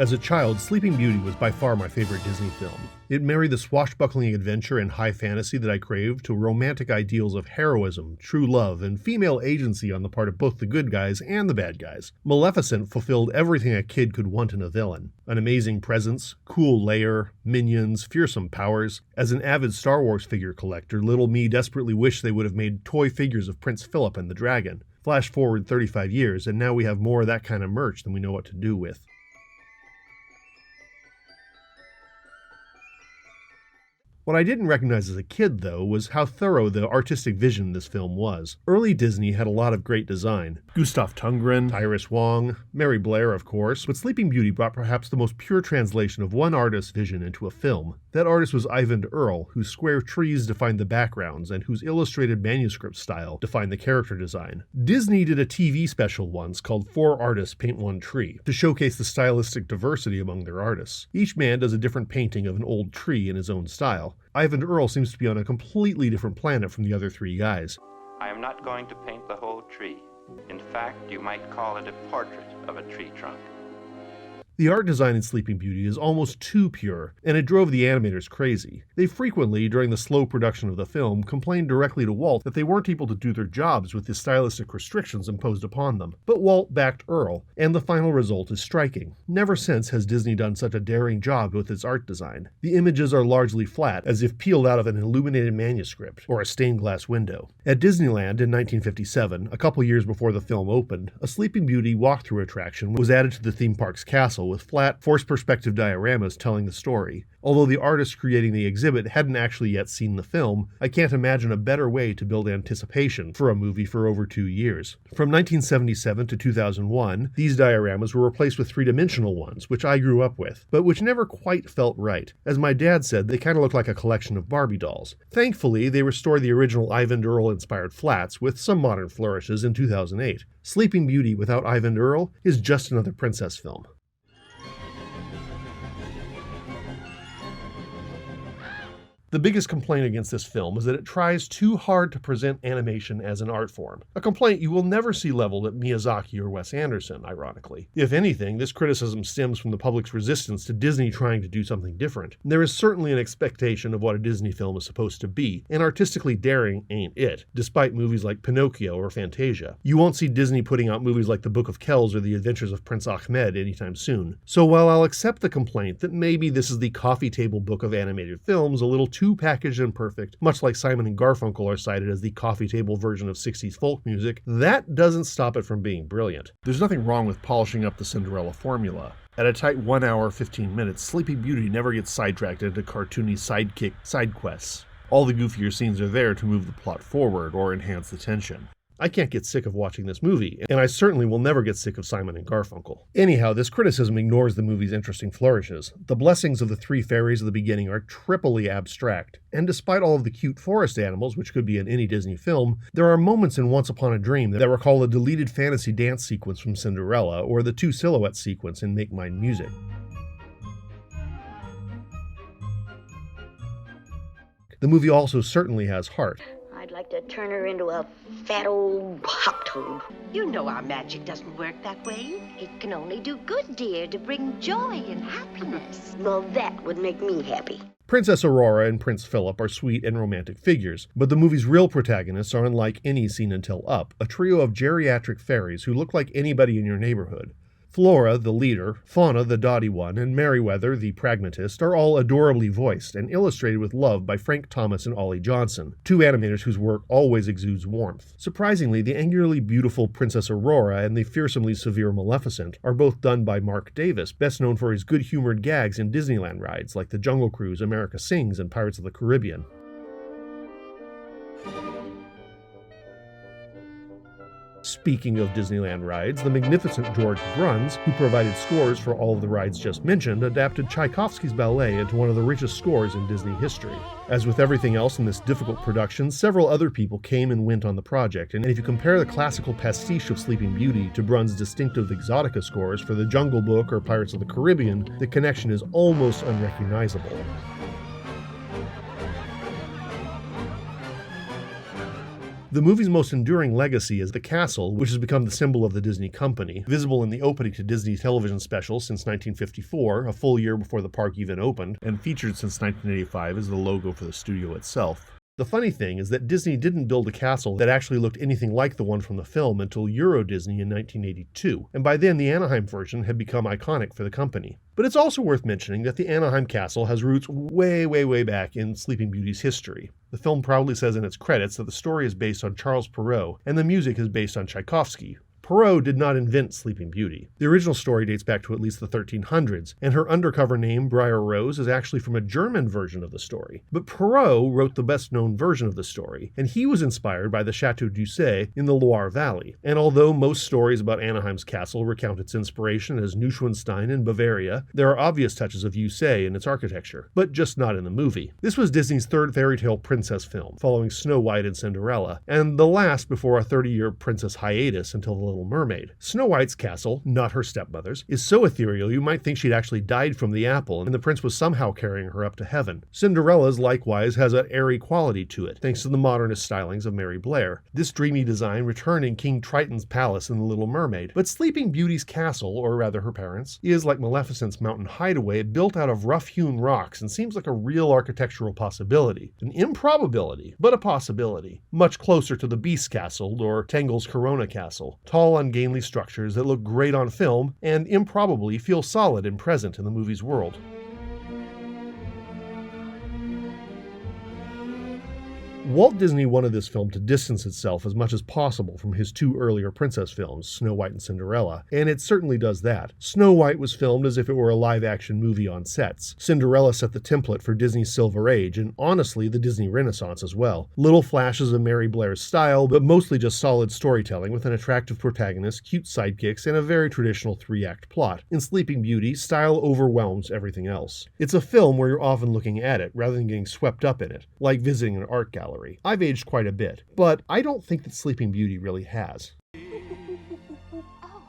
As a child, Sleeping Beauty was by far my favorite Disney film. It married the swashbuckling adventure and high fantasy that I craved to romantic ideals of heroism, true love, and female agency on the part of both the good guys and the bad guys. Maleficent fulfilled everything a kid could want in a villain. An amazing presence, cool lair, minions, fearsome powers. As an avid Star Wars figure collector, little me desperately wished they would have made toy figures of Prince Philip and the Dragon. Flash forward 35 years, and now we have more of that kind of merch than we know what to do with. What I didn't recognize as a kid, though, was how thorough the artistic vision in this film was. Early Disney had a lot of great design. Gustav Tungren, Iris Wong, Mary Blair, of course, but Sleeping Beauty brought perhaps the most pure translation of one artist's vision into a film. That artist was Eyvind Earle, whose square trees defined the backgrounds and whose illustrated manuscript style defined the character design. Disney did a TV special once called 4 Artists Paint One Tree to showcase the stylistic diversity among their artists. Each man does a different painting of an old tree in his own style. Eyvind Earle seems to be on a completely different planet from the other 3 guys. I am not going to paint the whole tree. In fact, you might call it a portrait of a tree trunk. The art design in Sleeping Beauty is almost too pure, and it drove the animators crazy. They frequently, during the slow production of the film, complained directly to Walt that they weren't able to do their jobs with the stylistic restrictions imposed upon them. But Walt backed Earle, and the final result is striking. Never since has Disney done such a daring job with its art design. The images are largely flat, as if peeled out of an illuminated manuscript or a stained glass window. At Disneyland in 1957, a couple years before the film opened, a Sleeping Beauty walkthrough attraction was added to the theme park's castle with flat, forced perspective dioramas telling the story. Although the artists creating the exhibit hadn't actually yet seen the film, I can't imagine a better way to build anticipation for a movie for over 2 years. From 1977 to 2001, these dioramas were replaced with 3-dimensional ones, which I grew up with, but which never quite felt right. As my dad said, they kind of look like a collection of Barbie dolls. Thankfully, they restored the original Eyvind Earle-inspired flats with some modern flourishes in 2008. Sleeping Beauty without Eyvind Earle is just another princess film. The biggest complaint against this film is that it tries too hard to present animation as an art form, a complaint you will never see leveled at Miyazaki or Wes Anderson, ironically. If anything, this criticism stems from the public's resistance to Disney trying to do something different. There is certainly an expectation of what a Disney film is supposed to be, and artistically daring ain't it, despite movies like Pinocchio or Fantasia. You won't see Disney putting out movies like The Book of Kells or The Adventures of Prince Ahmed anytime soon. So while I'll accept the complaint that maybe this is the coffee table book of animated films, a little too packaged and perfect, much like Simon and Garfunkel are cited as the coffee table version of 60s folk music, that doesn't stop it from being brilliant. There's nothing wrong with polishing up the Cinderella formula. At a tight 1 hour, 15 minutes, Sleeping Beauty never gets sidetracked into cartoony sidekick side quests. All the goofier scenes are there to move the plot forward or enhance the tension. I can't get sick of watching this movie, and I certainly will never get sick of Simon and Garfunkel. Anyhow, this criticism ignores the movie's interesting flourishes. The blessings of the 3 fairies at the beginning are triply abstract, and despite all of the cute forest animals, which could be in any Disney film, there are moments in Once Upon a Dream that recall a deleted fantasy dance sequence from Cinderella, or the 2 silhouette sequence in Make Mine Music. The movie also certainly has heart. I'd like to turn her into a fat old hop toad. You know our magic doesn't work that way. It can only do good, dear, to bring joy and happiness. Well, that would make me happy. Princess Aurora and Prince Philip are sweet and romantic figures, but the movie's real protagonists are unlike any seen until Up, a trio of geriatric fairies who look like anybody in your neighborhood. Flora, the leader, Fauna, the dotty one, and Merryweather, the pragmatist, are all adorably voiced and illustrated with love by Frank Thomas and Ollie Johnson, 2 animators whose work always exudes warmth. Surprisingly, the angularly beautiful Princess Aurora and the fearsomely severe Maleficent are both done by Mark Davis, best known for his good-humored gags in Disneyland rides like The Jungle Cruise, America Sings, and Pirates of the Caribbean. Speaking of Disneyland rides, the magnificent George Bruns, who provided scores for all of the rides just mentioned, adapted Tchaikovsky's ballet into one of the richest scores in Disney history. As with everything else in this difficult production, several other people came and went on the project, and if you compare the classical pastiche of Sleeping Beauty to Bruns' distinctive exotica scores for The Jungle Book or Pirates of the Caribbean, the connection is almost unrecognizable. The movie's most enduring legacy is the castle, which has become the symbol of the Disney company, visible in the opening to Disney's television special since 1954, a full year before the park even opened, and featured since 1985 as the logo for the studio itself. The funny thing is that Disney didn't build a castle that actually looked anything like the one from the film until Euro Disney in 1982, and by then the Anaheim version had become iconic for the company. But it's also worth mentioning that the Anaheim castle has roots way back in Sleeping Beauty's history. The film proudly says in its credits that the story is based on Charles Perrault, and the music is based on Tchaikovsky. Perrault did not invent Sleeping Beauty. The original story dates back to at least the 1300s, and her undercover name, Briar Rose, is actually from a German version of the story. But Perrault wrote the best-known version of the story, and he was inspired by the Chateau d'Ussé in the Loire Valley. And although most stories about Anaheim's castle recount its inspiration as Neuschwanstein in Bavaria, there are obvious touches of Ussé in its architecture, but just not in the movie. This was Disney's third fairy tale princess film, following Snow White and Cinderella, and the last before a 30-year princess hiatus until The Little Mermaid. Snow White's castle, not her stepmother's, is so ethereal you might think she'd actually died from the apple and the prince was somehow carrying her up to heaven. Cinderella's likewise has an airy quality to it, thanks to the modernist stylings of Mary Blair. This dreamy design returned in King Triton's palace in The Little Mermaid, but Sleeping Beauty's castle, or rather her parents', is like Maleficent's mountain hideaway, built out of rough-hewn rocks and seems like a real architectural possibility. An improbability, but a possibility. Much closer to the Beast Castle or Tangle's Corona Castle. Tall, ungainly structures that look great on film and improbably feel solid and present in the movie's world. Walt Disney wanted this film to distance itself as much as possible from his two earlier princess films, Snow White and Cinderella, and it certainly does that. Snow White was filmed as if it were a live-action movie on sets. Cinderella set the template for Disney's Silver Age, and honestly, the Disney Renaissance as well. Little flashes of Mary Blair's style, but mostly just solid storytelling with an attractive protagonist, cute sidekicks, and a very traditional three-act plot. In Sleeping Beauty, style overwhelms everything else. It's a film where you're often looking at it, rather than getting swept up in it, like visiting an art gallery. I've aged quite a bit, but I don't think that Sleeping Beauty really has.